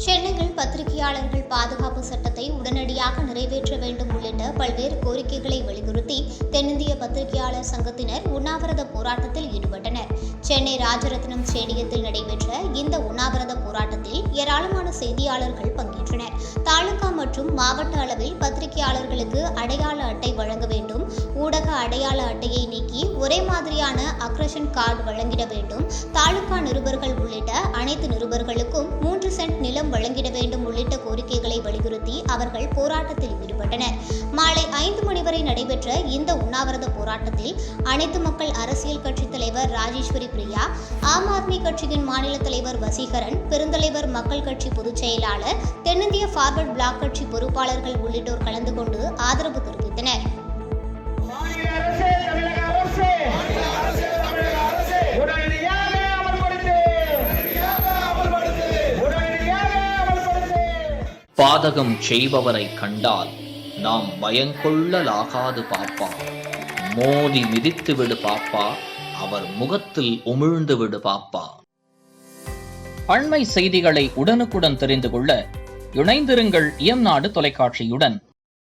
சென்னையில் பத்திரிகையாளர்கள் பாதுகாப்பு சட்டத்தை உடனடியாக நிறைவேற்ற வேண்டும் உள்ளிட்ட பல்வேறு கோரிக்கைகளை வலியுறுத்தி தென்னிந்திய பத்திரிகையாளர் சங்கத்தினர் உண்ணாவிரத போராட்டத்தில் ஈடுபட்டனர். சென்னை ராஜரத்னம் ஸ்டேடியத்தில் நடைபெற்ற இந்த உண்ணாவிரத போராட்டத்தில் ஏராளமான செய்தியாளர்கள் பங்கேற்றனர். தாலுகா மற்றும் மாவட்ட அளவில் பத்திரிகையாளர்களுக்கு அடையாள அட்டை வழங்க வேண்டும், ஊடக அடையாள அட்டையை நீக்கி ஒரே மாதிரியான அக்ரஷன் கார்டு வழங்கிட வேண்டும், தாலுகா நிருபர்கள் உள்ளிட்ட அனைத்து நிருபர்களுக்கும் 3 சென்ட் நிலம் வழங்கிட வேண்டும் உள்ளிட்ட கோரிக்கைகளை வலியுறுத்தி அவர்கள் போராட்டத்தில் ஈடுபட்டனர். மாலை 5 மணி வரை நடைபெற்ற இந்த உண்ணாவிரத போராட்டத்தில் அனைத்து மக்கள் அரசியல் கட்சித் தலைவர் ராஜேஸ்வரி பிரியா, ஆம் ஆத்மி கட்சியின் மாநில தலைவர் வசீகரன், பெருந்தலைவர் மக்கள் கட்சி பொதுச் செயலாளர், தென்னிந்திய ஃபார்வர்ட் பிளாக் கட்சி பொறுப்பாளர்கள் உள்ளிட்டோர் கலந்து கொண்டு ஆதரவு தெரிவித்தனர். பாதகம் செய்பவரை கண்டால் நாம் பயங்கொள்ளலாகாது பாப்பா, மோதி மிதித்து விடு பாப்பா, அவர் முகத்தில் உமிழ்ந்து விடு பாப்பா. அண்மை செய்திகளை உடனுக்குடன் தெரிந்து கொள்ள இணைந்திருங்கள் இயம்நாடு தொலைக்காட்சியுடன்.